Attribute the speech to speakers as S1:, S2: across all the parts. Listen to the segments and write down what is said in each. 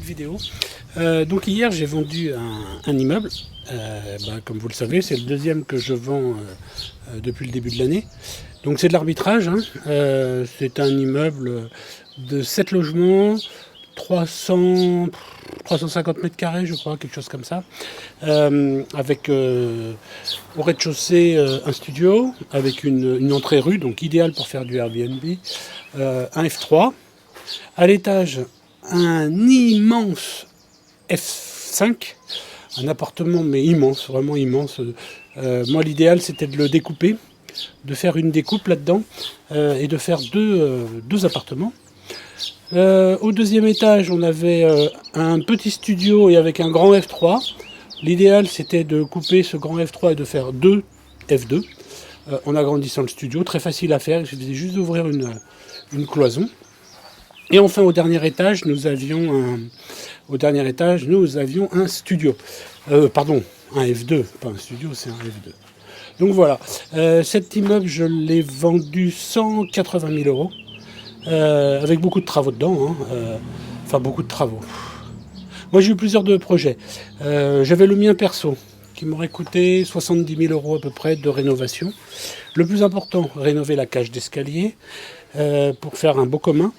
S1: vidéo. Donc hier j'ai vendu un immeuble. Comme vous le savez, c'est le deuxième que je vends depuis le début de l'année. Donc c'est de l'arbitrage. C'est un immeuble de 7 logements, 350 mètres carrés, je crois, quelque chose comme ça. Avec au rez-de-chaussée un studio, avec une entrée rue, donc idéal pour faire du Airbnb, un F3. À l'étage, un immense F5, un appartement mais immense, vraiment immense. Moi l'idéal c'était de le découper, de faire une découpe là-dedans et de faire deux appartements. Au deuxième étage on avait un petit studio et avec un grand F3. L'idéal c'était de couper ce grand F3 et de faire deux F2 en agrandissant le studio, très facile à faire, il suffisait juste d'ouvrir une cloison. Et enfin au dernier étage nous avions un studio. Un F2, pas un studio, c'est un F2. Donc voilà, cet immeuble je l'ai vendu 180 000 euros, avec beaucoup de travaux dedans, beaucoup de travaux. Moi j'ai eu plusieurs projets. J'avais le mien perso, qui m'aurait coûté 70 000 euros à peu près de rénovation. Le plus important, rénover la cage d'escalier pour faire un beau commun.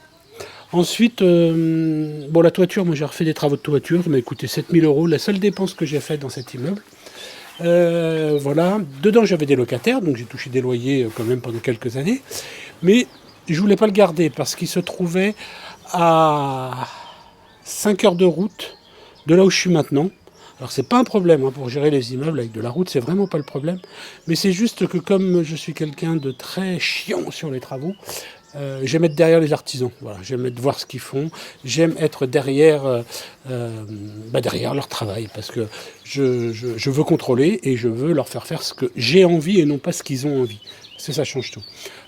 S1: Ensuite, la toiture, moi j'ai refait des travaux de toiture, ça m'a coûté 7 000 euros, la seule dépense que j'ai faite dans cet immeuble. Voilà, dedans j'avais des locataires, donc j'ai touché des loyers quand même pendant quelques années, mais je voulais pas le garder parce qu'il se trouvait à 5 heures de route de là où je suis maintenant. Alors c'est pas un problème pour gérer les immeubles avec de la route, c'est vraiment pas le problème, mais c'est juste que comme je suis quelqu'un de très chiant sur les travaux, j'aime être derrière les artisans, voilà. J'aime être voir ce qu'ils font, j'aime être derrière leur travail, parce que je veux contrôler et je veux leur faire ce que j'ai envie et non pas ce qu'ils ont envie. Ça change tout.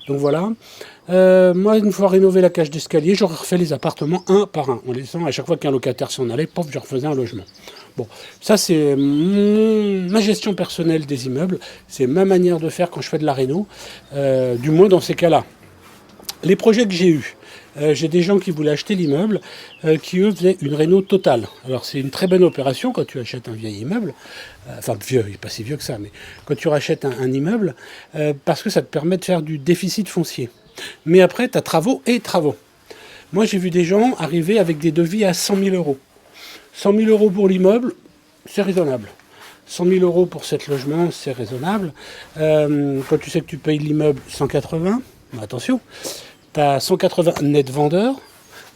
S1: Donc voilà. Moi, une fois rénové la cage d'escalier, j'aurais refait les appartements un par un, en laissant à chaque fois qu'un locataire s'en allait, je refaisais un logement. Bon, ça c'est ma gestion personnelle des immeubles, c'est ma manière de faire quand je fais de la réno, du moins dans ces cas-là. Les projets que j'ai eus, j'ai des gens qui voulaient acheter l'immeuble, qui eux faisaient une réno totale. Alors c'est une très bonne opération quand tu achètes un vieil immeuble, vieux, il n'est pas si vieux que ça, mais quand tu rachètes un immeuble, parce que ça te permet de faire du déficit foncier. Mais après, tu as travaux et travaux. Moi j'ai vu des gens arriver avec des devis à 100 000 euros. 100 000 euros pour l'immeuble, c'est raisonnable. 100 000 euros pour 7 logements, c'est raisonnable. Quand tu sais que tu payes l'immeuble 180, attention, tu as 180 net vendeurs,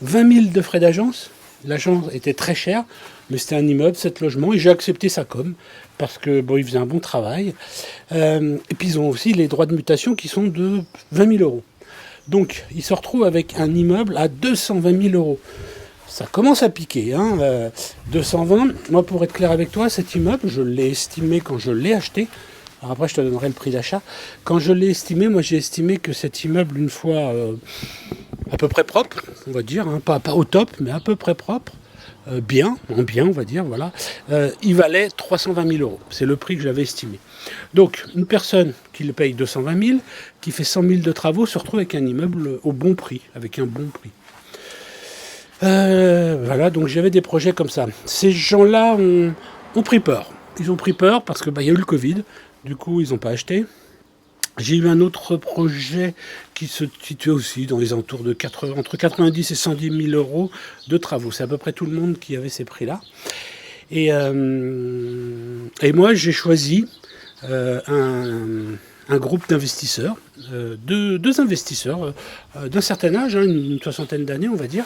S1: 20 000 de frais d'agence. L'agence était très chère, mais c'était un immeuble, 7 logements, et j'ai accepté ça comme, parce que ils faisaient un bon travail. Et puis ils ont aussi les droits de mutation qui sont de 20 000 euros. Donc ils se retrouvent avec un immeuble à 220 000 euros. Ça commence à piquer, 220. Moi, pour être clair avec toi, cet immeuble, je l'ai estimé quand je l'ai acheté. Alors après, je te donnerai le prix d'achat. Quand je l'ai estimé, moi, j'ai estimé que cet immeuble, une fois à peu près propre, on va dire, pas au top, mais à peu près propre, bien, on va dire, voilà, il valait 320 000 euros. C'est le prix que j'avais estimé. Donc, une personne qui le paye 220 000, qui fait 100 000 de travaux, se retrouve avec un immeuble au bon prix, avec un bon prix. Voilà, donc j'avais des projets comme ça. Ces gens-là ont pris peur. Ils ont pris peur parce que y a eu le Covid. Du coup, ils n'ont pas acheté. J'ai eu un autre projet qui se situait aussi dans les entours de entre 90 et 110 000 euros de travaux. C'est à peu près tout le monde qui avait ces prix-là. Et moi, j'ai choisi un groupe d'investisseurs, deux investisseurs d'un certain âge, une soixantaine d'années on va dire,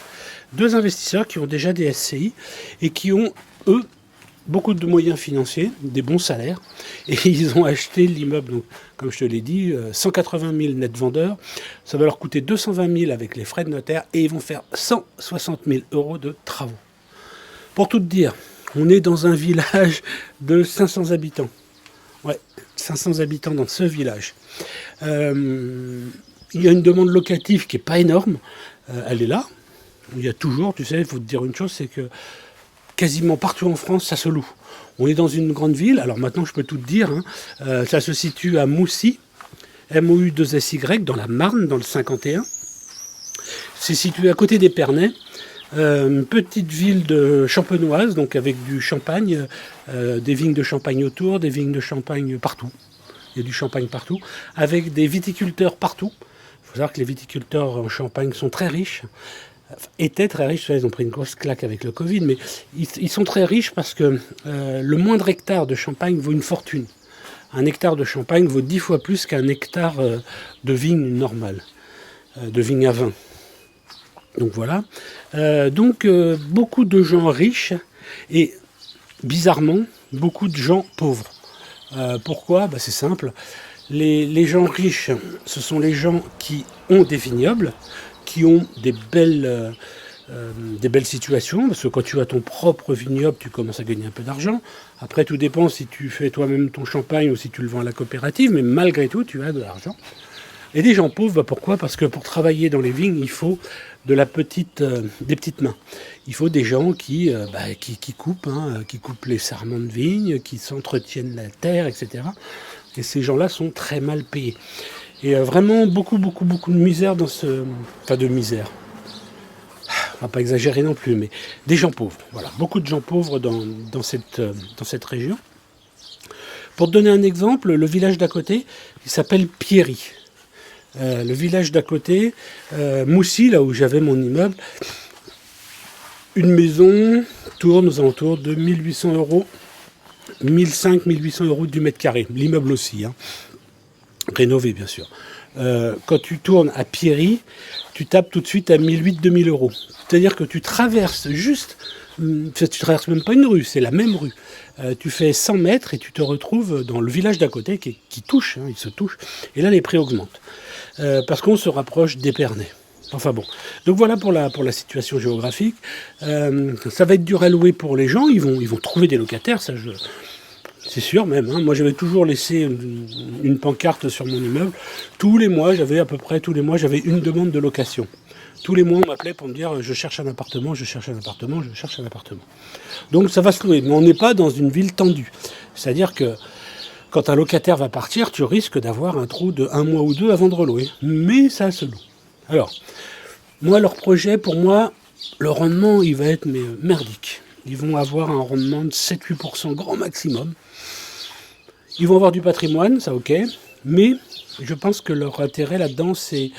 S1: deux investisseurs qui ont déjà des SCI et qui ont, eux, beaucoup de moyens financiers, des bons salaires, et ils ont acheté l'immeuble, donc, comme je te l'ai dit, 180 000 net vendeurs, ça va leur coûter 220 000 avec les frais de notaire, et ils vont faire 160 000 euros de travaux. Pour tout te dire, on est dans un village de 500 habitants. Ouais, 500 habitants dans ce village. Il y a une demande locative qui n'est pas énorme, elle est là. Il y a toujours, tu sais, il faut te dire une chose, c'est que quasiment partout en France, ça se loue. On est dans une grande ville, alors maintenant je peux tout te dire, ça se situe à Moussy, MOU2SY, dans la Marne, dans le 51. C'est situé à côté d'Épernay. Une petite ville de champenoise, donc avec du champagne, des vignes de champagne autour, des vignes de champagne partout. Il y a du champagne partout, avec des viticulteurs partout. Il faut savoir que les viticulteurs en Champagne sont très riches, étaient très riches, ils ont pris une grosse claque avec le Covid, mais ils sont très riches parce que le moindre hectare de champagne vaut une fortune. Un hectare de champagne vaut 10 fois plus qu'un hectare de vigne normale, de vigne à vin. Donc voilà. Beaucoup de gens riches et bizarrement beaucoup de gens pauvres. Pourquoi ? C'est simple. Les gens riches, ce sont les gens qui ont des vignobles, qui ont des belles situations, parce que quand tu as ton propre vignoble, tu commences à gagner un peu d'argent. Après, tout dépend si tu fais toi-même ton champagne ou si tu le vends à la coopérative, mais malgré tout, tu as de l'argent. Et des gens pauvres, pourquoi ? Parce que pour travailler dans les vignes, il faut des petites mains. Il faut des gens qui coupent, qui coupent les sarments de vigne, qui s'entretiennent la terre, etc. Et ces gens-là sont très mal payés. Et vraiment beaucoup de misère de misère. On va pas exagérer non plus, mais des gens pauvres. Voilà, beaucoup de gens pauvres dans cette région. Pour te donner un exemple, le village d'à côté, il s'appelle Pierry. Le village d'à côté, Moussy, là où j'avais mon immeuble, une maison tourne aux alentours de 1800 €, 1500-1800 € du mètre carré. L'immeuble aussi, rénové bien sûr. Quand tu tournes à Pierry, tu tapes tout de suite à 1800-2000 €. C'est-à-dire que tu traverses tu traverses même pas une rue, c'est la même rue. Tu fais 100 mètres et tu te retrouves dans le village d'à côté qui touche, il se touche. Et là, les prix augmentent. Parce qu'on se rapproche d'Épernay. Enfin bon. Donc voilà pour la situation géographique. Ça va être dur à louer pour les gens. Ils vont trouver des locataires, c'est sûr même. Moi, j'avais toujours laissé une pancarte sur mon immeuble. Tous les mois, j'avais une demande de location. Tous les mois, on m'appelait pour me dire « je cherche un appartement, je cherche un appartement, je cherche un appartement ». Donc ça va se louer, mais on n'est pas dans une ville tendue. C'est-à-dire que quand un locataire va partir, tu risques d'avoir un trou de 1 mois ou 2 avant de relouer. Mais ça se loue. Alors, moi, leur projet, pour moi, le rendement, il va être merdique. Ils vont avoir un rendement de 7-8% grand maximum. Ils vont avoir du patrimoine, ça ok, mais je pense que leur intérêt là-dedans, c'est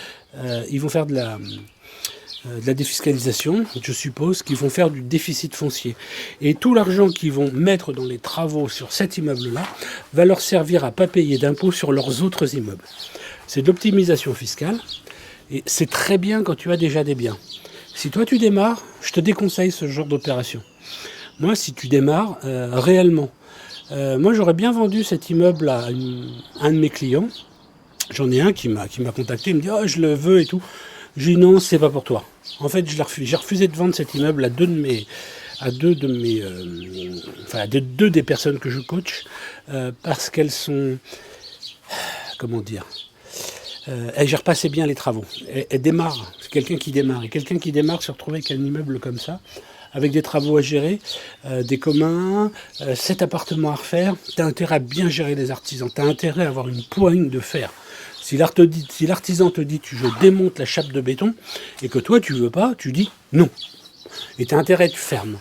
S1: ils vont faire de la défiscalisation, je suppose qu'ils vont faire du déficit foncier. Et tout l'argent qu'ils vont mettre dans les travaux sur cet immeuble-là va leur servir à ne pas payer d'impôts sur leurs autres immeubles. C'est de l'optimisation fiscale, et c'est très bien quand tu as déjà des biens. Si toi tu démarres, je te déconseille ce genre d'opération. Moi, si tu démarres réellement, moi j'aurais bien vendu cet immeuble à un de mes clients. J'en ai un qui m'a contacté, il me dit « oh, je le veux et tout ». J'ai dit « non, c'est pas pour toi ». En fait, j'ai refusé de vendre cet immeuble à deux des personnes que je coach, parce qu'elles sont, comment dire, elles gèrent pas assez bien les travaux. Elles démarrent, c'est quelqu'un qui démarre. Et quelqu'un qui démarre se retrouve avec un immeuble comme ça, avec des travaux à gérer, des communs, 7 appartements à refaire. Tu as intérêt à bien gérer les artisans, tu as intérêt à avoir une poigne de fer. Si l'artisan te dit je démonte la chape de béton et que toi tu veux pas, tu dis non. Et tu as intérêt à être ferme.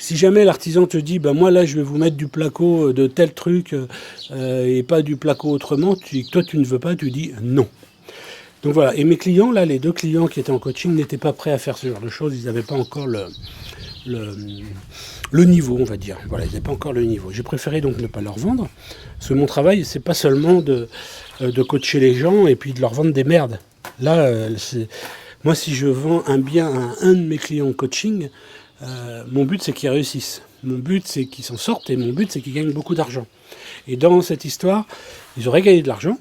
S1: Si jamais l'artisan te dit moi là je vais vous mettre du placo de tel truc et pas du placo autrement, toi tu ne veux pas, tu dis non. Donc voilà, et mes clients là, les 2 clients qui étaient en coaching n'étaient pas prêts à faire ce genre de choses, ils n'avaient pas encore le niveau, on va dire. Voilà, ils n'avaient pas encore le niveau. J'ai préféré donc ne pas leur vendre, parce que mon travail, c'est pas seulement de coacher les gens et puis de leur vendre des merdes. Là, moi, si je vends un bien à un de mes clients en coaching, mon but, c'est qu'ils réussissent. Mon but, c'est qu'ils s'en sortent et mon but, c'est qu'ils gagnent beaucoup d'argent. Et dans cette histoire, ils auraient gagné de l'argent,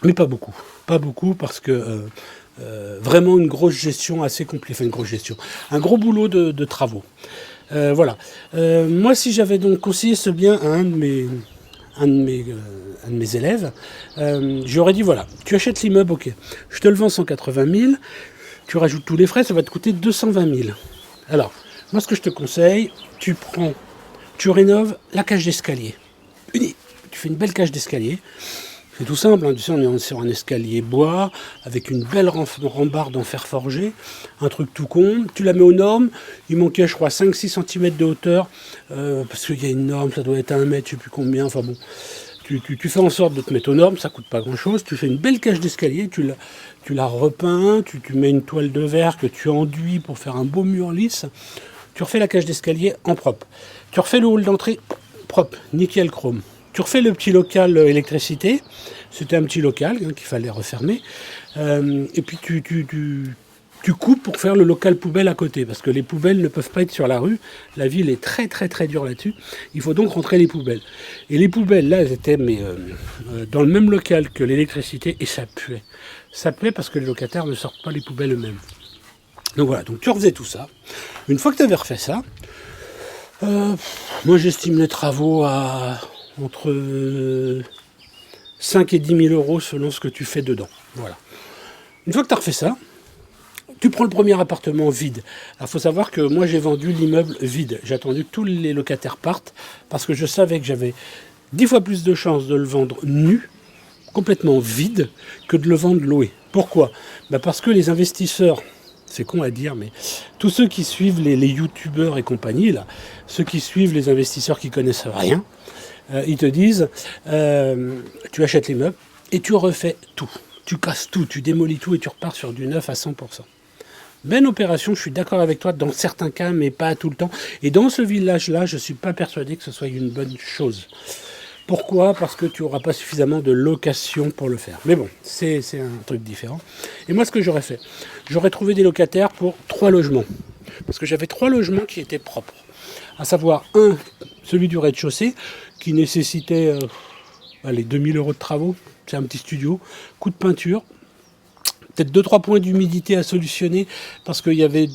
S1: mais pas beaucoup. Pas beaucoup parce que vraiment une grosse gestion assez compliquée. Enfin, une grosse gestion. Un gros boulot de travaux. Voilà. Moi, si j'avais donc conseillé ce bien à un de mes élèves, j'aurais dit voilà, tu achètes l'immeuble, ok, je te le vends 180 000, tu rajoutes tous les frais, ça va te coûter 220 000. Alors, moi, ce que je te conseille, tu rénoves la cage d'escalier. Tu fais une belle cage d'escalier. C'est tout simple, hein. Tu sais, on est sur un escalier bois, avec une belle rambarde en fer forgé, un truc tout con. Tu la mets aux normes, il manquait, je crois, 5-6 cm de hauteur, parce qu'il y a une norme, ça doit être 1 mètre, je sais plus combien, enfin bon. Tu fais en sorte de te mettre aux normes, ça coûte pas grand-chose. Tu fais une belle cage d'escalier, tu la repeins, tu mets une toile de verre que tu enduis pour faire un beau mur lisse. Tu refais la cage d'escalier en propre. Tu refais le hall d'entrée propre, nickel chrome. Tu refais le petit local électricité. C'était un petit local hein, qu'il fallait refermer. Et puis tu coupes pour faire le local poubelle à côté. Parce que les poubelles ne peuvent pas être sur la rue. La ville est très très très dure là-dessus. Il faut donc rentrer les poubelles. Et les poubelles, là, elles étaient dans le même local que l'électricité. Et ça puait. Ça puait parce que les locataires ne sortent pas les poubelles eux-mêmes. Donc voilà, donc tu refaisais tout ça. Une fois que tu avais refait ça, moi j'estime les travaux à entre 5 et 10 000 euros selon ce que tu fais dedans. Voilà. Une fois que tu as refait ça, tu prends le premier appartement vide. Il faut savoir que moi j'ai vendu l'immeuble vide. J'ai attendu que tous les locataires partent parce que je savais que j'avais 10 fois plus de chances de le vendre nu, complètement vide, que de le vendre loué. Pourquoi ? Parce que les investisseurs, c'est con à dire, mais tous ceux qui suivent les youtubeurs et compagnie, là, ceux qui suivent les investisseurs qui connaissent rien, ils te disent, tu achètes l'immeuble et tu refais tout. Tu casses tout, tu démolis tout et tu repars sur du neuf à 100%. Belle opération, je suis d'accord avec toi dans certains cas, mais pas tout le temps. Et dans ce village-là, je ne suis pas persuadé que ce soit une bonne chose. Pourquoi ? Parce que tu n'auras pas suffisamment de location pour le faire. Mais bon, c'est un truc différent. Et moi, ce que j'aurais fait, j'aurais trouvé des locataires pour 3 logements. Parce que j'avais 3 logements qui étaient propres. À savoir, celui du rez-de-chaussée, qui nécessitait les 2000 euros de travaux. C'est un petit studio, coup de peinture. Peut-être 2-3 points d'humidité à solutionner parce qu'il y avait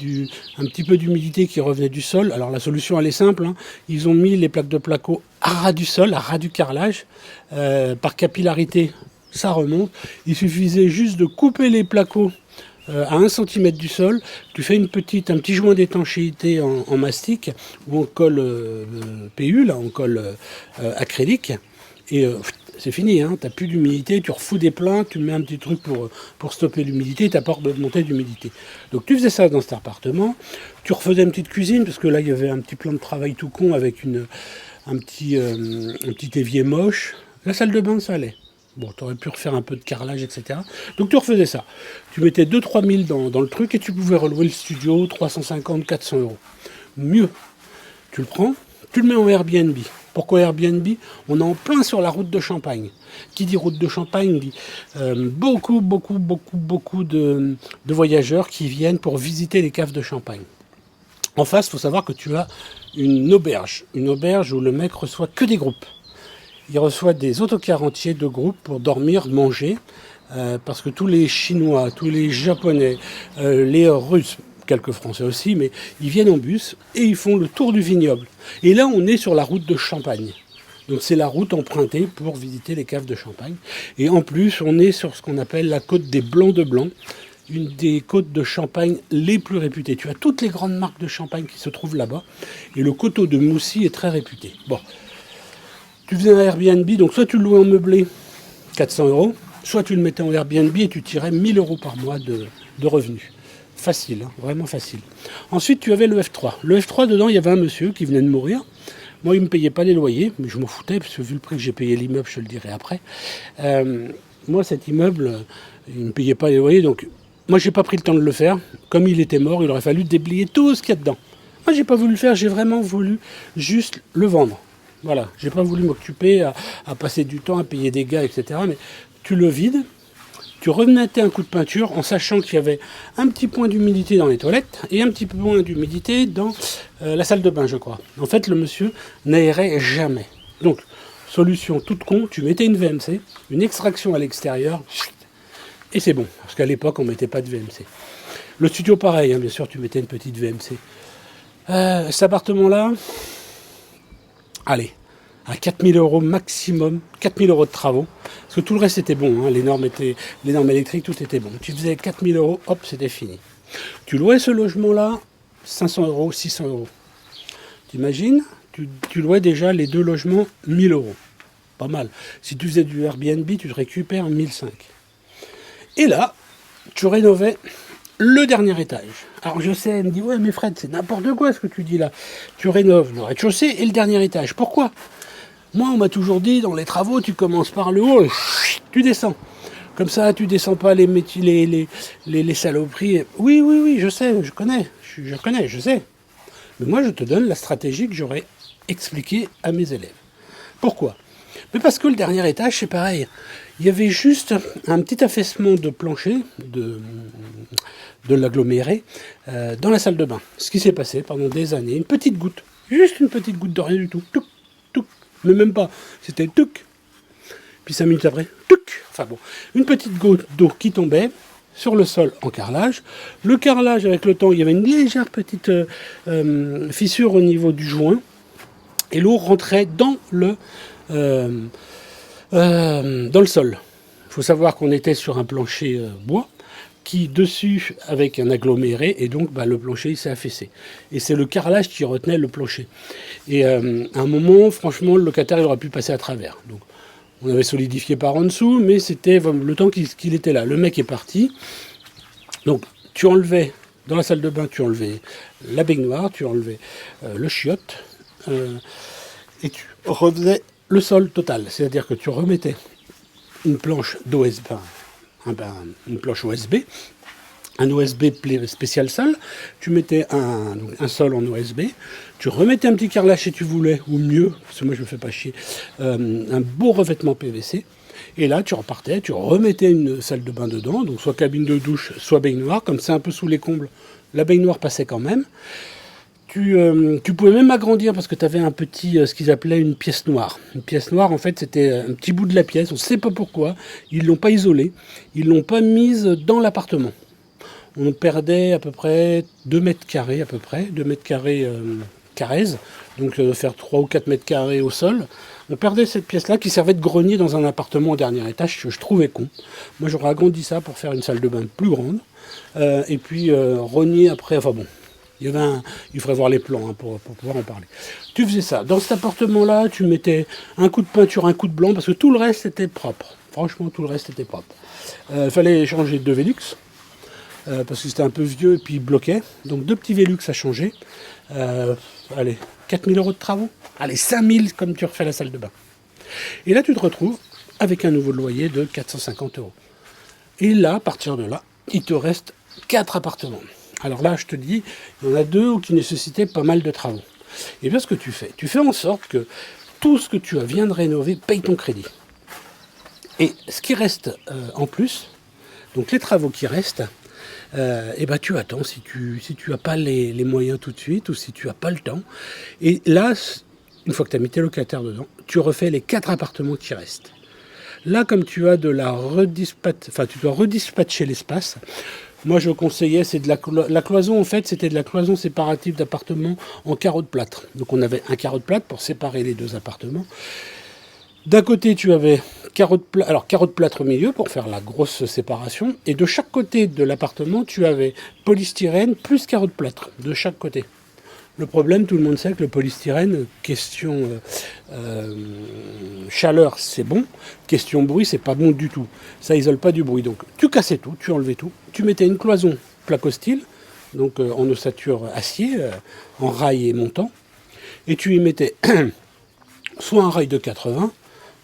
S1: un petit peu d'humidité qui revenait du sol. Alors la solution elle est simple, hein. Ils ont mis les plaques de placo à ras du sol, à ras du carrelage. Par capillarité, ça remonte. Il suffisait juste de couper les placos à 1 cm du sol. Tu fais un petit joint d'étanchéité en mastic ou en colle PU, là, en colle acrylique. Et c'est fini, hein, tu n'as plus d'humidité, tu refous des pleins, tu mets un petit truc pour stopper l'humidité, tu n'as pas de montée d'humidité. Donc tu faisais ça dans cet appartement, tu refaisais une petite cuisine, parce que là il y avait un petit plan de travail tout con avec un petit évier moche. La salle de bain, ça allait. Bon, tu aurais pu refaire un peu de carrelage, etc. Donc tu refaisais ça. Tu mettais 2-3 000 dans le truc et tu pouvais relouer le studio 350-400 euros. Mieux, tu le prends, tu le mets en Airbnb. Pourquoi Airbnb ? On est en plein sur la route de Champagne. Qui dit route de Champagne dit beaucoup de voyageurs qui viennent pour visiter les caves de Champagne. En face, il faut savoir que tu as une auberge où le mec reçoit que des groupes. Il reçoit des autocars entiers de groupes pour dormir, manger, parce que tous les Chinois, tous les Japonais, les Russes, quelques Français aussi, mais ils viennent en bus et ils font le tour du vignoble. Et là, on est sur la route de Champagne. Donc c'est la route empruntée pour visiter les caves de Champagne. Et en plus, on est sur ce qu'on appelle la côte des Blancs de Blanc, une des côtes de Champagne les plus réputées. Tu as toutes les grandes marques de Champagne qui se trouvent là-bas. Et le coteau de Moussy est très réputé. Bon, tu faisais un Airbnb, donc soit tu le louais en meublé, 400 euros, soit tu le mettais en Airbnb et tu tirais 1000 euros par mois de revenus. Facile, hein, vraiment facile. Ensuite, tu avais le F3. Le F3, dedans, il y avait un monsieur qui venait de mourir. Moi, il ne me payait pas les loyers, mais je m'en foutais, parce que vu le prix que j'ai payé l'immeuble, je te le dirai après. Moi, cet immeuble, il ne me payait pas les loyers, donc moi, j'ai pas pris le temps de le faire. Comme il était mort, il aurait fallu déblayer tout ce qu'il y a dedans. Moi, j'ai pas voulu le faire, j'ai vraiment voulu juste le vendre. Voilà, j'ai pas voulu m'occuper à passer du temps, à payer des gars, etc. Mais tu le vides. Tu remettais un coup de peinture en sachant qu'il y avait un petit point d'humidité dans les toilettes et un petit point d'humidité dans la salle de bain, je crois. En fait, le monsieur n'aérait jamais. Donc, solution toute con, tu mettais une VMC, une extraction à l'extérieur, et c'est bon. Parce qu'à l'époque, on ne mettait pas de VMC. Le studio, pareil, hein, bien sûr, tu mettais une petite VMC. Cet appartement-là, allez, à 4 000 euros maximum, 4 000 euros de travaux, parce que tout le reste était bon, hein, les normes électriques, tout était bon. Tu faisais 4 000 euros, hop, c'était fini. Tu louais ce logement-là, 500 euros, 600 euros. T'imagines, tu louais déjà les 2 logements 1 000 euros. pas mal. Si tu faisais du Airbnb, tu te récupères 1005. Et là, tu rénovais le dernier étage. Alors je sais, elle me dit, ouais mais Fred, c'est n'importe quoi ce que tu dis là. Tu rénoves le rez-de-chaussée et le dernier étage. Pourquoi? Moi, on m'a toujours dit, dans les travaux, tu commences par le haut, tu descends. Comme ça, tu descends pas les saloperies. Oui, oui, oui, je sais, je connais, je sais. Mais moi, je te donne la stratégie que j'aurais expliquée à mes élèves. Pourquoi? Mais parce que le dernier étage, c'est pareil. Il y avait juste un petit affaissement de plancher, de l'aggloméré, dans la salle de bain. Ce qui s'est passé pendant des années. Une petite goutte. Juste une petite goutte de rien du tout. Touc, touc. Mais même pas. C'était touc. Puis 5 minutes après, touc. Enfin bon. Une petite goutte d'eau qui tombait sur le sol en carrelage. Le carrelage, avec le temps, il y avait une légère petite fissure au niveau du joint. Et l'eau rentrait dans le sol. Il faut savoir qu'on était sur un plancher bois qui dessus avec un aggloméré et donc le plancher il s'est affaissé. Et c'est le carrelage qui retenait le plancher. Et à un moment, franchement, le locataire il aurait pu passer à travers. Donc on avait solidifié par en dessous, mais c'était le temps qu'il était là. Le mec est parti. Donc tu enlevais, dans la salle de bain, tu enlevais la baignoire, tu enlevais le chiotte, et tu refaisais le sol total. C'est-à-dire que tu remettais une planche d'OSB, une planche OSB, un OSB spécial sol, tu mettais un sol en OSB, tu remettais un petit carrelage si tu voulais, ou mieux, parce que moi je me fais pas chier, un beau revêtement PVC, et là tu repartais, tu remettais une salle de bain dedans, donc soit cabine de douche, soit baignoire, comme c'est un peu sous les combles, la baignoire passait quand même. Tu pouvais même agrandir parce que tu avais un petit, ce qu'ils appelaient une pièce noire. Une pièce noire, en fait, c'était un petit bout de la pièce. On ne sait pas pourquoi. Ils ne l'ont pas isolée. Ils ne l'ont pas mise dans l'appartement. On perdait à peu près 2 mètres carrés, à peu près. 2 mètres carrés carrés. Donc, faire 3 ou 4 mètres carrés au sol. On perdait cette pièce-là qui servait de grenier dans un appartement au dernier étage que je trouvais con. Moi, j'aurais agrandi ça pour faire une salle de bain plus grande. Et puis, rogner après, enfin bon. Il faudrait voir les plans pour pouvoir en parler. Tu faisais ça. Dans cet appartement-là, tu mettais un coup de peinture, un coup de blanc, parce que tout le reste était propre. Franchement, tout le reste était propre. Il fallait changer 2 Velux, parce que c'était un peu vieux et puis il bloquait. Donc 2 petits Velux à changer. Allez, 4 000 € de travaux. Allez, 5 000 comme tu refais la salle de bain. Et là, tu te retrouves avec un nouveau loyer de 450 €. Et là, à partir de là, il te reste 4 appartements. Alors là, je te dis, il y en a 2 qui nécessitaient pas mal de travaux. Et bien, ce que tu fais en sorte que tout ce que tu viens de rénover paye ton crédit. Et ce qui reste en plus, donc les travaux qui restent, tu attends si tu n'as pas les moyens tout de suite ou si tu n'as pas le temps. Et là, une fois que tu as mis tes locataires dedans, tu refais les 4 appartements qui restent. Là, comme tu as tu dois redispatcher l'espace. Moi, je conseillais, c'est de la cloison, en fait, c'était de la cloison séparative d'appartements en carreaux de plâtre. Donc, on avait un carreau de plâtre pour séparer les 2 appartements. D'un côté, tu avais carreau de plâtre au milieu pour faire la grosse séparation. Et de chaque côté de l'appartement, tu avais polystyrène plus carreau de plâtre, de chaque côté. Le problème, tout le monde sait que le polystyrène, question chaleur, c'est bon. Question bruit, c'est pas bon du tout. Ça isole pas du bruit. Donc, tu cassais tout, tu enlevais tout. Tu mettais une cloison placo-style, donc en ossature acier, en rail et montant. Et tu y mettais soit un rail de 80,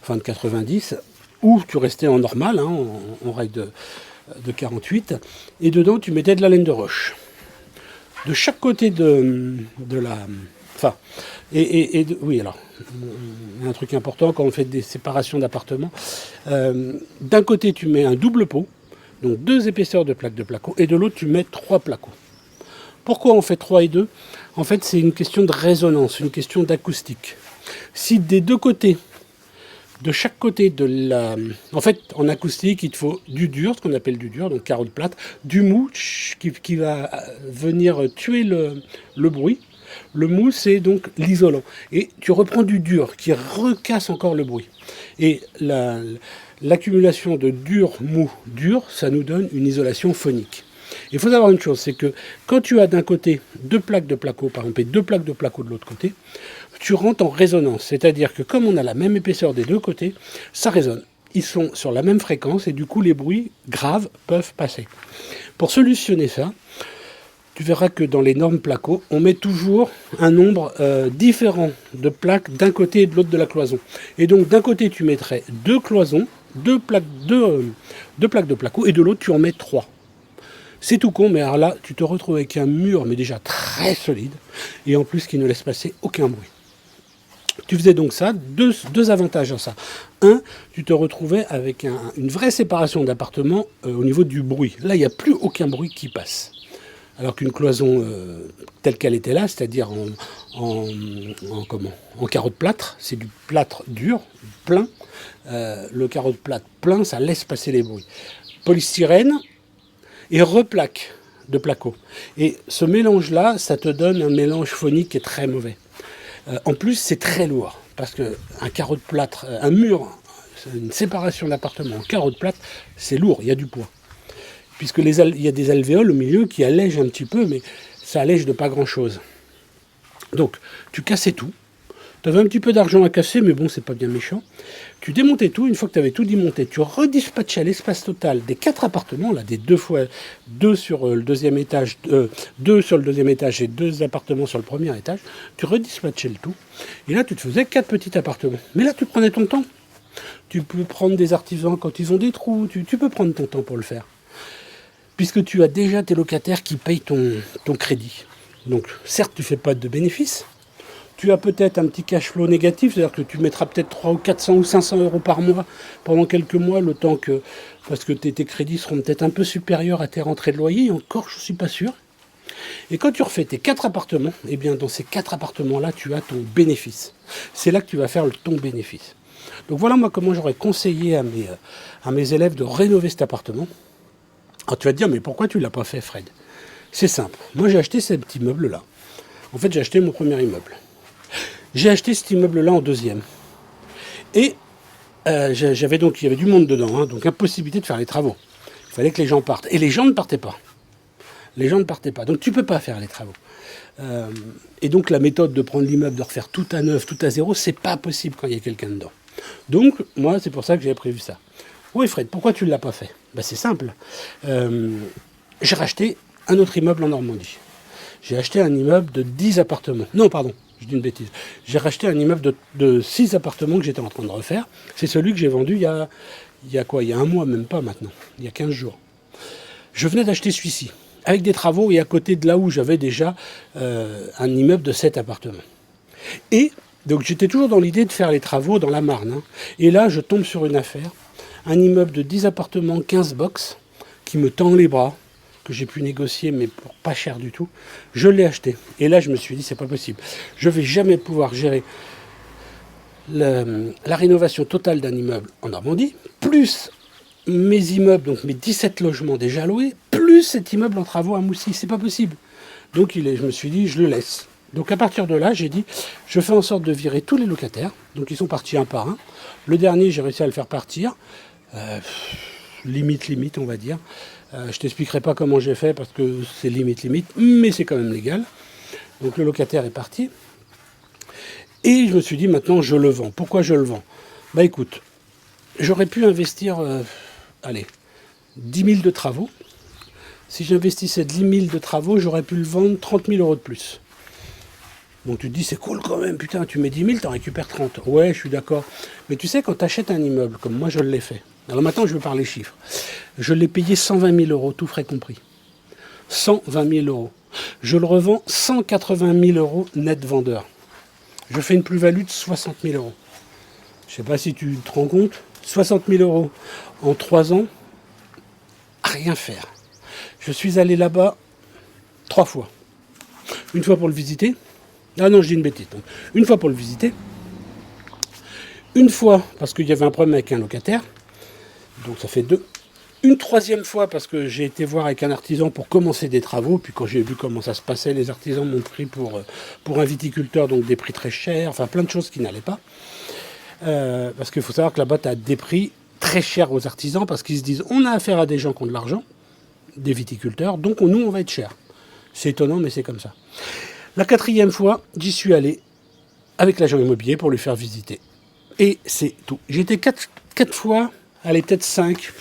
S1: enfin de 90, ou tu restais en normal, en rail de 48. Et dedans, tu mettais de la laine de roche. De chaque côté de la... Enfin, oui, alors, un truc important quand on fait des séparations d'appartements. D'un côté, tu mets un double pot, donc 2 épaisseurs de plaques de placo, et de l'autre, tu mets 3 placos. Pourquoi on fait 3 et 2? En fait, c'est une question de résonance, une question d'acoustique. Si des 2 côtés, de chaque côté de la... En fait, en acoustique, il te faut du dur, ce qu'on appelle du dur, donc carreau de plâtre, du mou qui va venir tuer le bruit. Le mou, c'est donc l'isolant. Et tu reprends du dur qui recasse encore le bruit. Et l'accumulation de dur, mou, dur, ça nous donne une isolation phonique. Il faut savoir une chose, c'est que quand tu as d'un côté 2 plaques de placo, par exemple, et 2 plaques de placo de l'autre côté, tu rentres en résonance. C'est-à-dire que comme on a la même épaisseur des deux côtés, ça résonne. Ils sont sur la même fréquence et du coup les bruits graves peuvent passer. Pour solutionner ça, tu verras que dans les normes placo, on met toujours un nombre différent de plaques d'un côté et de l'autre de la cloison. Et donc d'un côté tu mettrais 2 cloisons, 2 plaques de placo, et de l'autre tu en mets 3. C'est tout con, mais alors là tu te retrouves avec un mur mais déjà très solide et en plus qui ne laisse passer aucun bruit. Tu faisais donc ça, deux avantages à ça. Un, tu te retrouvais avec une vraie séparation d'appartements au niveau du bruit. Là, il n'y a plus aucun bruit qui passe. Alors qu'une cloison telle qu'elle était là, c'est-à-dire en carreau de plâtre, c'est du plâtre dur, plein. Le carreau de plâtre plein, ça laisse passer les bruits. Polystyrène et replaque de placo. Et ce mélange-là, ça te donne un mélange phonique qui est très mauvais. En plus, c'est très lourd, parce qu'un carreau de plâtre, un mur, une séparation d'appartement en carreau de plâtre, c'est lourd, il y a du poids. Puisque il y a des alvéoles au milieu qui allègent un petit peu, mais ça allège de pas grand-chose. Donc, tu cassais tout. Tu avais un petit peu d'argent à casser, mais bon, c'est pas bien méchant. Tu démontais tout. Une fois que tu avais tout démonté, tu redispatchais l'espace total des 4 appartements, là, des 2 sur le deuxième étage, 2 sur le deuxième étage et 2 appartements sur le premier étage. Tu redispatchais le tout. Et là, tu te faisais 4 petits appartements. Mais là, tu prenais ton temps. Tu peux prendre des artisans quand ils ont des trous. Tu peux prendre ton temps pour le faire. Puisque tu as déjà tes locataires qui payent ton crédit. Donc, certes, tu ne fais pas de bénéfices. Tu as peut-être un petit cash flow négatif, c'est-à-dire que tu mettras peut-être 300 ou 400 ou 500 euros par mois pendant quelques mois, le temps que, parce que tes crédits seront peut-être un peu supérieurs à tes rentrées de loyer, et encore, je ne suis pas sûr. Et quand tu refais tes 4 appartements, eh bien, dans ces 4 appartements-là, tu as ton bénéfice. C'est là que tu vas faire ton bénéfice. Donc voilà, moi, comment j'aurais conseillé à mes élèves de rénover cet appartement. Alors tu vas te dire, mais pourquoi tu ne l'as pas fait, Fred? C'est simple. Moi, j'ai acheté ce petit immeuble-là. En fait, j'ai acheté mon premier immeuble. J'ai acheté cet immeuble-là en deuxième. Et il y avait du monde dedans, hein, donc impossibilité de faire les travaux. Il fallait que les gens partent. Et les gens ne partaient pas. Les gens ne partaient pas. Donc tu ne peux pas faire les travaux. Et donc la méthode de prendre l'immeuble, de refaire tout à neuf, tout à zéro, c'est pas possible quand il y a quelqu'un dedans. Donc moi, c'est pour ça que j'ai prévu ça. Oui, Fred, pourquoi tu ne l'as pas fait? Ben, c'est simple. J'ai racheté un autre immeuble en Normandie. J'ai acheté un immeuble de 10 appartements. Non, pardon. Je dis une bêtise. J'ai racheté un immeuble de 6 appartements que j'étais en train de refaire. C'est celui que j'ai vendu il y a un mois, même pas maintenant. Il y a 15 jours. Je venais d'acheter celui-ci, avec des travaux, et à côté de là où j'avais déjà un immeuble de 7 appartements. Et donc j'étais toujours dans l'idée de faire les travaux dans la Marne. Hein. Et là, je tombe sur une affaire. Un immeuble de 10 appartements, 15 box, qui me tend les bras, que j'ai pu négocier, mais pour pas cher du tout. Je l'ai acheté. Et là, je me suis dit, c'est pas possible. Je vais jamais pouvoir gérer la rénovation totale d'un immeuble en Normandie, plus mes immeubles, donc mes 17 logements déjà loués, plus cet immeuble en travaux à Moussy. C'est pas possible. Donc je me suis dit, je le laisse. Donc à partir de là, j'ai dit, je fais en sorte de virer tous les locataires. Donc ils sont partis un par un. Le dernier, j'ai réussi à le faire partir. Limite, on va dire. Je t'expliquerai pas comment j'ai fait parce que c'est limite, mais c'est quand même légal. Donc le locataire est parti. Et je me suis dit, maintenant, je le vends. Pourquoi je le vends? Bah écoute, j'aurais pu investir, 10 000 de travaux. Si j'investissais 10 000 de travaux, j'aurais pu le vendre 30 000 euros de plus. Donc tu te dis, c'est cool quand même, putain, tu mets 10 000, t'en récupères 30. Ouais, je suis d'accord. Mais tu sais, quand tu achètes un immeuble, comme moi je l'ai fait, alors maintenant je veux parler chiffres, je l'ai payé 120 000 euros, tout frais compris. 120 000 euros. Je le revends 180 000 euros net vendeur. Je fais une plus-value de 60 000 euros. Je ne sais pas si tu te rends compte, 60 000 euros en 3 ans, à rien faire. Je suis allé là-bas 3 fois. Une fois pour le visiter. Ah non, je dis une bêtise. Donc, une fois pour le visiter. Une fois parce qu'il y avait un problème avec un locataire. Donc ça fait 2. Une 3e fois parce que j'ai été voir avec un artisan pour commencer des travaux. Puis quand j'ai vu comment ça se passait, les artisans m'ont pris pour un viticulteur, donc des prix très chers. Enfin, plein de choses qui n'allaient pas. Parce qu'il faut savoir que là-bas, tu as des prix très chers aux artisans parce qu'ils se disent, on a affaire à des gens qui ont de l'argent. des viticulteurs, donc nous, on va être cher. C'est étonnant, mais c'est comme ça. La 4e fois, j'y suis allé avec l'agent immobilier pour lui faire visiter. Et c'est tout. J'ai été 4 fois, allez, peut-être 5.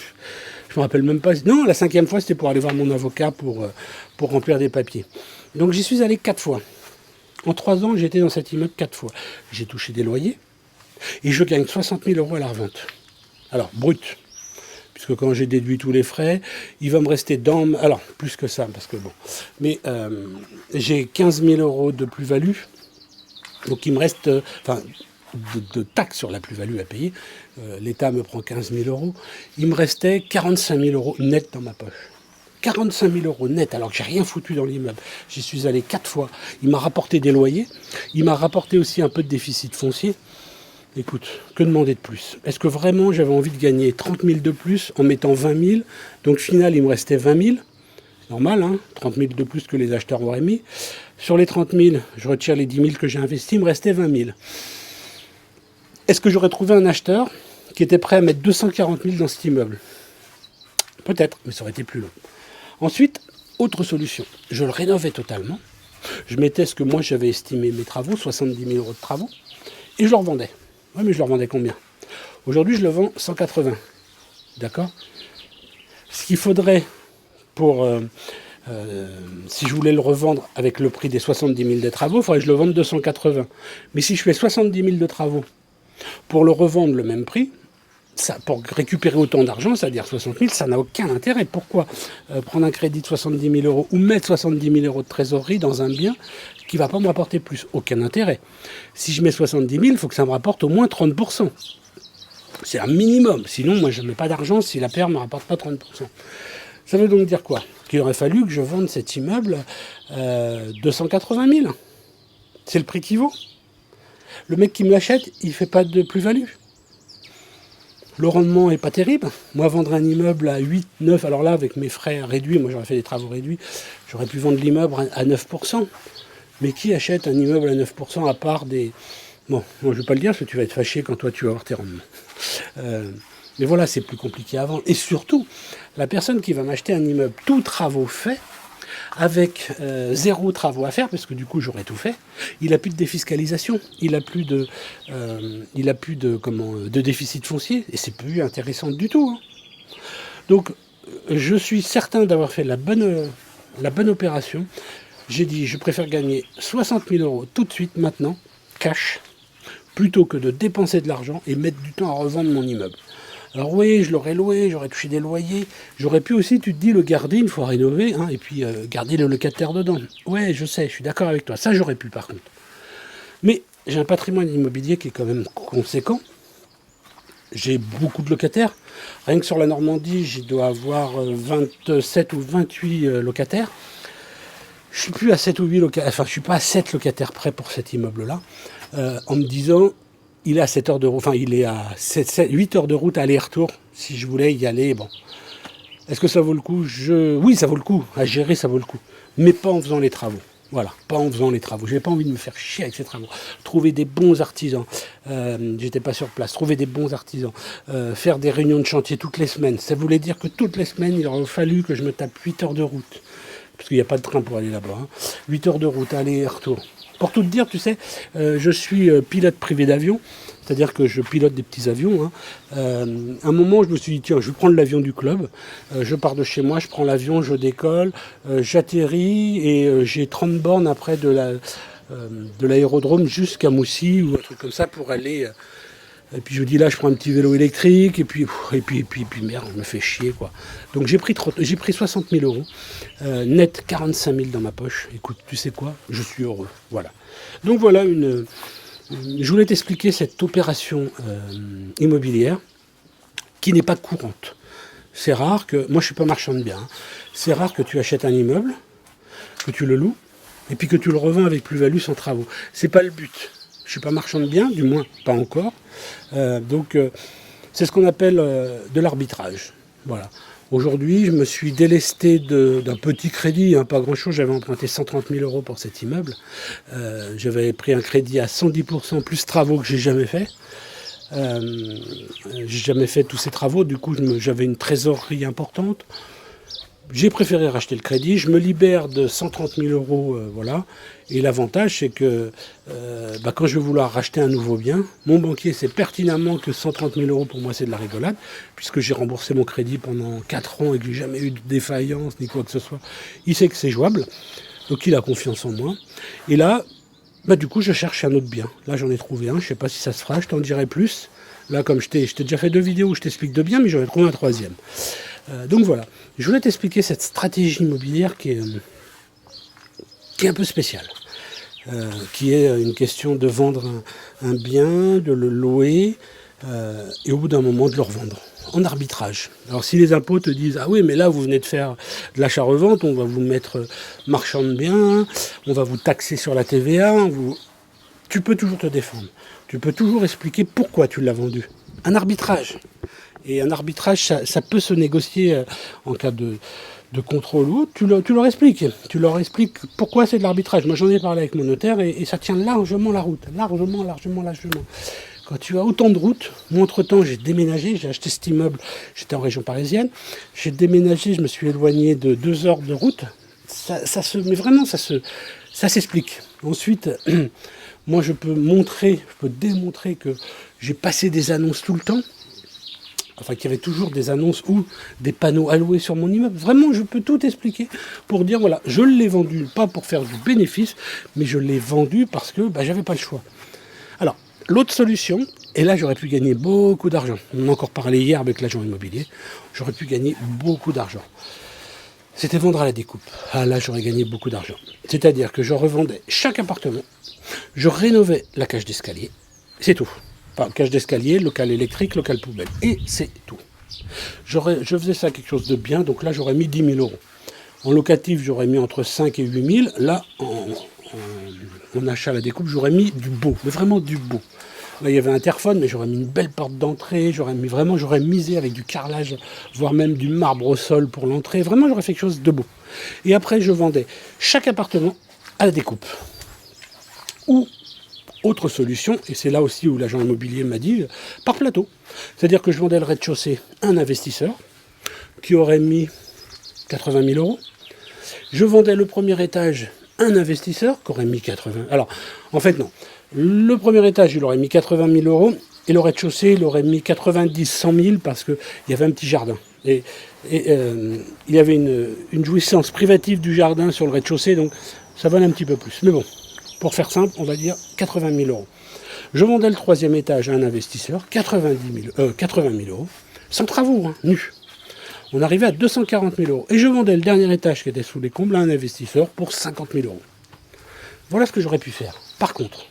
S1: Je me rappelle même pas. Non, la 5e fois, c'était pour aller voir mon avocat pour remplir des papiers. Donc j'y suis allé 4 fois. En 3 ans, j'ai été dans cet immeuble 4 fois. J'ai touché des loyers et je gagne 60 000 € à la revente. Alors, brut. Puisque quand j'ai déduit tous les frais, il va me rester dans... Alors, plus que ça, parce que bon... Mais j'ai 15 000 € de plus-value. Donc il me reste... Enfin, de taxes sur la plus-value à payer. L'État me prend 15 000 €. Il me restait 45 000 € net dans ma poche. 45 000 € net, alors que j'ai rien foutu dans l'immeuble. J'y suis allé 4 fois. Il m'a rapporté des loyers. Il m'a rapporté aussi un peu de déficit foncier. Écoute, que demander de plus? Est-ce que vraiment j'avais envie de gagner 30 000 de plus en mettant 20 000? Donc au final, il me restait 20 000. C'est normal, hein, 30 000 de plus que les acheteurs auraient mis. Sur les 30 000, je retire les 10 000 que j'ai investis, il me restait 20 000. Est-ce que j'aurais trouvé un acheteur qui était prêt à mettre 240 000 dans cet immeuble? Peut-être, mais ça aurait été plus long. Ensuite, autre solution, je le rénovais totalement. Je mettais ce que moi j'avais estimé mes travaux, 70 000 € de travaux, et je le revendais. Oui, mais je le revendais combien? Aujourd'hui, je le vends 180. D'accord? Ce qu'il faudrait pour... si je voulais le revendre avec le prix des 70 000 des travaux, il faudrait que je le vende 280. Mais si je fais 70 000 de travaux pour le revendre le même prix, ça, pour récupérer autant d'argent, c'est-à-dire 60 000, ça n'a aucun intérêt. Pourquoi prendre un crédit de 70 000 € ou mettre 70 000 € de trésorerie dans un bien qui ne va pas me rapporter plus? Aucun intérêt. Si je mets 70 000, il faut que ça me rapporte au moins 30%. C'est un minimum. Sinon, moi, je ne mets pas d'argent si la paire ne me rapporte pas 30%. Ça veut donc dire quoi? Qu'il aurait fallu que je vende cet immeuble 280 000. C'est le prix qu'il vaut. Le mec qui me l'achète, il ne fait pas de plus-value. Le rendement n'est pas terrible. Moi, vendre un immeuble à 8, 9, alors là, avec mes frais réduits, moi j'aurais fait des travaux réduits, j'aurais pu vendre l'immeuble à 9%. Mais qui achète un immeuble à 9% à part des... Bon, moi, je ne vais pas le dire parce que tu vas être fâché quand toi tu vas avoir tes rendements. Mais voilà, c'est plus compliqué à vendre. Et surtout, la personne qui va m'acheter un immeuble, tous travaux faits, avec 0 travaux à faire, parce que du coup j'aurais tout fait, il n'a plus de défiscalisation, il n'a plus de, de déficit foncier, et c'est plus intéressant du tout. Hein. Donc je suis certain d'avoir fait la bonne opération. J'ai dit, je préfère gagner 60 000 € tout de suite, maintenant, cash, plutôt que de dépenser de l'argent et mettre du temps à revendre mon immeuble. Alors oui, je l'aurais loué, j'aurais touché des loyers. J'aurais pu aussi, tu te dis, le garder une fois rénové, hein, et puis garder le locataire dedans. Ouais, je sais, je suis d'accord avec toi. Ça, j'aurais pu par contre. Mais j'ai un patrimoine immobilier qui est quand même conséquent. J'ai beaucoup de locataires. Rien que sur la Normandie, je dois avoir 27 ou 28 locataires. Je suis plus à 7 ou 8 locataires, enfin je suis pas à 7 locataires près pour cet immeuble-là, en me disant, il est à 7 heures de route, enfin il est à 8 heures de route aller-retour, si je voulais y aller, bon. Est-ce que ça vaut le coup? Oui, ça vaut le coup, à gérer ça vaut le coup, mais pas en faisant les travaux. Voilà, pas en faisant les travaux. J'ai pas envie de me faire chier avec ces travaux. Trouver des bons artisans, j'étais pas sur place, trouver des bons artisans, faire des réunions de chantier toutes les semaines. Ça voulait dire que toutes les semaines, il aurait fallu que je me tape 8 heures de route. Parce qu'il n'y a pas de train pour aller là-bas. Hein. 8 heures de route, aller et retour. Pour tout te dire, tu sais, je suis pilote privé d'avion, c'est-à-dire que je pilote des petits avions. Hein. À un moment, je me suis dit, tiens, je vais prendre l'avion du club, je pars de chez moi, je prends l'avion, je décolle, j'atterris et j'ai 30 bornes après de l'aérodrome jusqu'à Moussy ou un truc comme ça pour aller... Et puis je dis là, je prends un petit vélo électrique, et puis merde, on me fait chier, quoi. Donc j'ai pris 60 000 €, net 45 000 dans ma poche. Écoute, tu sais quoi? Je suis heureux, voilà. Donc voilà, je voulais t'expliquer cette opération immobilière qui n'est pas courante. C'est rare que, moi je suis pas marchand de biens, hein. C'est rare que tu achètes un immeuble, que tu le loues, et puis que tu le revends avec plus-value sans travaux. C'est pas le but. Je ne suis pas marchand de biens, du moins pas encore. Donc c'est ce qu'on appelle de l'arbitrage. Voilà. Aujourd'hui, je me suis délesté d'un petit crédit, hein, pas grand-chose. J'avais emprunté 130 000 € pour cet immeuble. J'avais pris un crédit à 110% plus travaux que j'ai jamais fait. J'ai jamais fait tous ces travaux. Du coup, j'avais une trésorerie importante. J'ai préféré racheter le crédit, je me libère de 130 000 euros, voilà. Et l'avantage, c'est que quand je vais vouloir racheter un nouveau bien, mon banquier sait pertinemment que 130 000 euros pour moi c'est de la rigolade, puisque j'ai remboursé mon crédit pendant 4 ans et que j'ai jamais eu de défaillance ni quoi que ce soit. Il sait que c'est jouable, donc il a confiance en moi. Et là, du coup, je cherche un autre bien. Là, j'en ai trouvé un, je ne sais pas si ça se fera, je t'en dirai plus. Là, comme je t'ai déjà fait 2 vidéos où je t'explique 2 biens, mais j'en ai trouvé un 3e. Donc voilà, je voulais t'expliquer cette stratégie immobilière qui est un peu spéciale, qui est une question de vendre un bien, de le louer, et au bout d'un moment de le revendre, en arbitrage. Alors si les impôts te disent « Ah oui, mais là vous venez de faire de l'achat-revente, on va vous mettre marchand de biens, on va vous taxer sur la TVA, tu peux toujours te défendre. Tu peux toujours expliquer pourquoi tu l'as vendu. Un arbitrage. Et un arbitrage, ça peut se négocier en cas de contrôle ou autre. Tu leur expliques. Tu leur expliques pourquoi c'est de l'arbitrage. Moi, j'en ai parlé avec mon notaire et ça tient largement la route. Largement. Quand tu as autant de routes, moi, entre-temps, j'ai déménagé, j'ai acheté cet immeuble, j'étais en région parisienne. J'ai déménagé, je me suis éloigné de 2 heures de route. Mais vraiment, ça s'explique. Ensuite, moi, je peux démontrer que j'ai passé des annonces tout le temps. Enfin, qu'il y avait toujours des annonces ou des panneaux alloués sur mon immeuble. Vraiment, je peux tout expliquer pour dire, voilà, je l'ai vendu, pas pour faire du bénéfice, mais je l'ai vendu parce que j'avais pas le choix. Alors, l'autre solution, et là, j'aurais pu gagner beaucoup d'argent. On en a encore parlé hier avec l'agent immobilier. J'aurais pu gagner beaucoup d'argent. C'était vendre à la découpe. Ah là, j'aurais gagné beaucoup d'argent. C'est-à-dire que je revendais chaque appartement, je rénovais la cage d'escalier, c'est tout. Enfin, cage d'escalier, local électrique, local poubelle. Et c'est tout. Je faisais ça quelque chose de bien, donc là j'aurais mis 10 000 euros. En locatif, j'aurais mis entre 5 et 8 000. Là, en achat à la découpe, j'aurais mis du beau, mais vraiment du beau. Là, il y avait un interphone, mais j'aurais mis une belle porte d'entrée, j'aurais misé avec du carrelage, voire même du marbre au sol pour l'entrée. Vraiment, j'aurais fait quelque chose de beau. Et après, je vendais chaque appartement à la découpe. Ou autre solution, et c'est là aussi où l'agent immobilier m'a dit, par plateau. C'est-à-dire que je vendais le rez-de-chaussée à un investisseur qui aurait mis 80 000 euros. Je vendais le premier étage à un investisseur qui aurait mis 80 000. Alors, en fait, non. Le premier étage, il aurait mis 80 000 euros et le rez-de-chaussée, il aurait mis 90, 100 000 parce qu'il y avait un petit jardin. Et il y avait une jouissance privative du jardin sur le rez-de-chaussée, donc ça valait un petit peu plus. Mais bon. Pour faire simple, on va dire 80 000 euros. Je vendais le 3e étage à un investisseur, 80 000 euros, sans travaux, nu. On arrivait à 240 000 euros. Et je vendais le dernier étage qui était sous les combles à un investisseur pour 50 000 euros. Voilà ce que j'aurais pu faire. Par contre,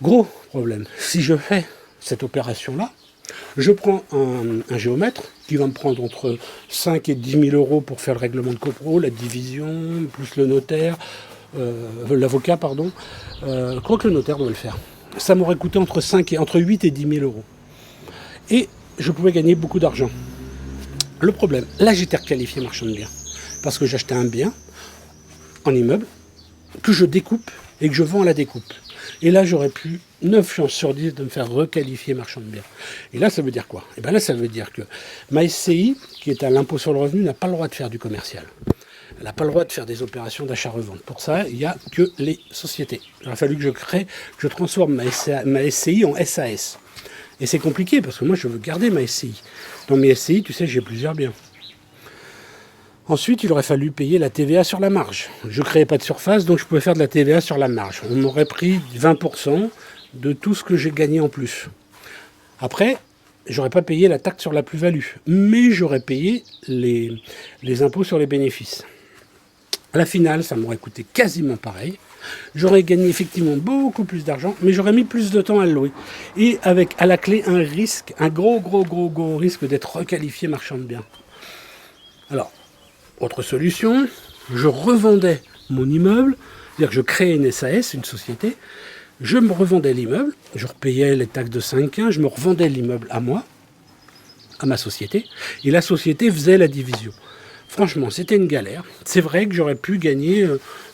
S1: gros problème, si je fais cette opération-là, je prends un géomètre qui va me prendre entre 5 et 10 000 euros pour faire le règlement de copro, la division, plus le notaire, l'avocat, pardon, crois que le notaire doit le faire. Ça m'aurait coûté entre 8 et 10 000 euros. Et je pouvais gagner beaucoup d'argent. Le problème, là j'étais requalifié marchand de biens. Parce que j'achetais un bien en immeuble que je découpe et que je vends à la découpe. Et là j'aurais pu 9 chances sur 10 de me faire requalifier marchand de biens. Et là ça veut dire quoi? Et bien là ça veut dire que ma SCI, qui est à l'impôt sur le revenu, n'a pas le droit de faire du commercial. Elle n'a pas le droit de faire des opérations d'achat-revente. Pour ça, il n'y a que les sociétés. Il aurait fallu que je transforme ma SCI en SAS. Et c'est compliqué parce que moi, je veux garder ma SCI. Dans mes SCI, tu sais, j'ai plusieurs biens. Ensuite, il aurait fallu payer la TVA sur la marge. Je ne créais pas de surface, donc je pouvais faire de la TVA sur la marge. On m'aurait pris 20% de tout ce que j'ai gagné en plus. Après, j'aurais pas payé la taxe sur la plus-value, mais j'aurais payé les impôts sur les bénéfices. À la finale, ça m'aurait coûté quasiment pareil. J'aurais gagné effectivement beaucoup plus d'argent, mais j'aurais mis plus de temps à le louer. Et avec à la clé un risque, un gros risque d'être requalifié marchand de biens. Alors, autre solution, je revendais mon immeuble, c'est-à-dire que je créais une SAS, une société, je me revendais l'immeuble, je repayais les taxes de 5,15, je me revendais l'immeuble à moi, à ma société, et la société faisait la division. Franchement, c'était une galère. C'est vrai que j'aurais pu gagner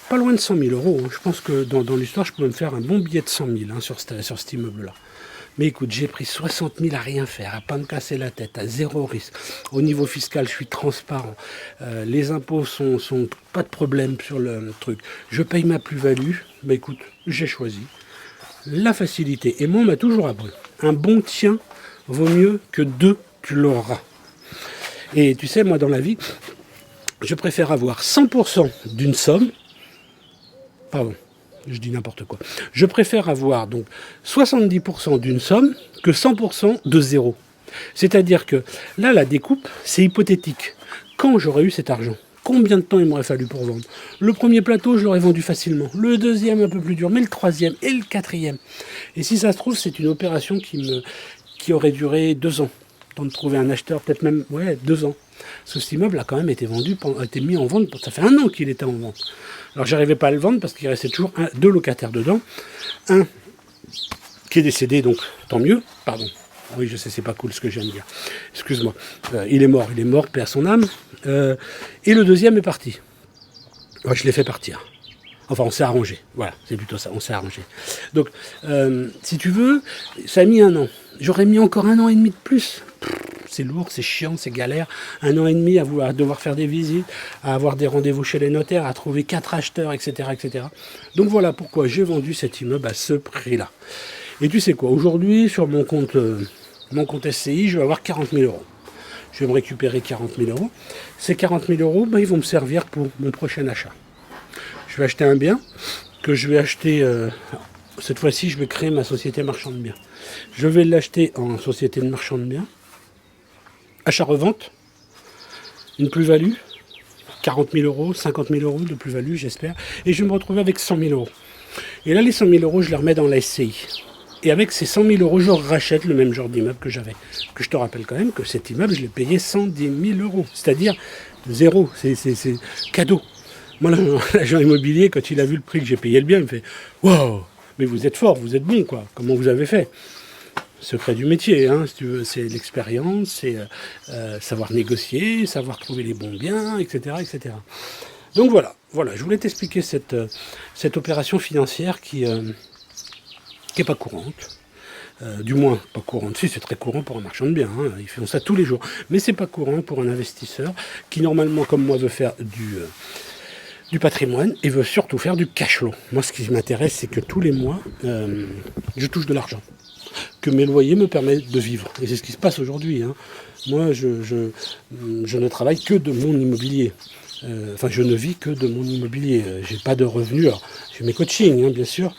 S1: pas loin de 100 000 euros. Je pense que dans l'histoire, je pouvais me faire un bon billet de 100 000 sur cet immeuble-là. Mais écoute, j'ai pris 60 000 à rien faire, à pas me casser la tête, à zéro risque. Au niveau fiscal, je suis transparent. Les impôts sont pas de problème sur le truc. Je paye ma plus-value. Mais écoute, j'ai choisi la facilité. Et moi, on m'a toujours appris. Un bon tien vaut mieux que deux, tu l'auras. Et tu sais, moi, dans la vie, je préfère avoir 100% d'une somme. Pardon, je dis n'importe quoi. Je préfère avoir donc 70% d'une somme que 100% de zéro. C'est-à-dire que là, la découpe, c'est hypothétique. Quand j'aurais eu cet argent, combien de temps il m'aurait fallu pour vendre? Le premier plateau, je l'aurais vendu facilement. Le deuxième, un peu plus dur. Mais le troisième et le quatrième. Et si ça se trouve, c'est une opération qui aurait duré 2 ans. Temps de trouver un acheteur, peut-être même 2 ans. Parce que cet immeuble a quand même été vendu, a été mis en vente, ça fait 1 an qu'il était en vente. Alors j'arrivais pas à le vendre parce qu'il restait toujours 2 locataires dedans. Un qui est décédé, donc tant mieux, pardon. Oui, je sais, c'est pas cool ce que je viens de dire. Excuse-moi. Il est mort, paix à son âme. Et le deuxième est parti. Ouais, je l'ai fait partir. Enfin, on s'est arrangé. Voilà, c'est plutôt ça, on s'est arrangé. Donc, si tu veux, ça a mis 1 an. J'aurais mis encore 1 an et demi de plus. C'est lourd, c'est chiant, c'est galère. 1 an et demi à devoir faire des visites, à avoir des rendez-vous chez les notaires, à trouver 4 acheteurs, etc., etc. Donc voilà pourquoi j'ai vendu cet immeuble à ce prix-là. Et tu sais quoi, aujourd'hui, sur mon compte SCI, je vais avoir 40 000 euros. Je vais me récupérer 40 000 euros. Ces 40 000 euros, ils vont me servir pour mon prochain achat. Je vais acheter un bien que je vais acheter. Cette fois-ci, je vais créer ma société marchand de biens. Je vais l'acheter en société de marchand de biens. Achat-revente. Une plus-value. 40 000 euros, 50 000 euros de plus-value, j'espère. Et je vais me retrouver avec 100 000 euros. Et là, les 100 000 euros, je les remets dans la SCI. Et avec ces 100 000 euros, je rachète le même genre d'immeuble que j'avais. Que je te rappelle quand même que cet immeuble, je l'ai payé 110 000 euros. C'est-à-dire zéro. C'est cadeau. Moi, l'agent immobilier, quand il a vu le prix que j'ai payé le bien, il me fait « Wow, mais vous êtes fort, vous êtes bon, quoi. Comment vous avez fait ?» Secret du métier, hein, si tu veux, c'est l'expérience, c'est savoir négocier, savoir trouver les bons biens, etc., etc. Donc voilà, je voulais t'expliquer cette opération financière qui est pas courante. Du moins, pas courante. Si, c'est très courant pour un marchand de biens. Hein, ils font ça tous les jours. Mais c'est pas courant pour un investisseur qui, normalement, comme moi, veut faire du patrimoine et veut surtout faire du cash flow. Moi, ce qui m'intéresse, c'est que tous les mois, je touche de l'argent. Que mes loyers me permettent de vivre. Et c'est ce qui se passe aujourd'hui. Hein. Moi, je ne travaille que de mon immobilier. Enfin, je ne vis que de mon immobilier. J'ai pas de revenus. Alors, j'ai mes coachings, hein, bien sûr.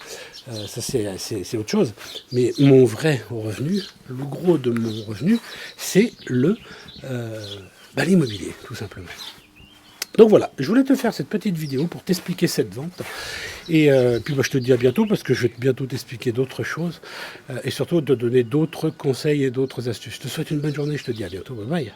S1: Ça, c'est autre chose. Mais mon vrai revenu, le gros de mon revenu, c'est l'immobilier, tout simplement. Donc voilà, je voulais te faire cette petite vidéo pour t'expliquer cette vente. Et puis je te dis à bientôt parce que je vais bientôt t'expliquer d'autres choses et surtout te donner d'autres conseils et d'autres astuces. Je te souhaite une bonne journée, je te dis à bientôt, bye bye.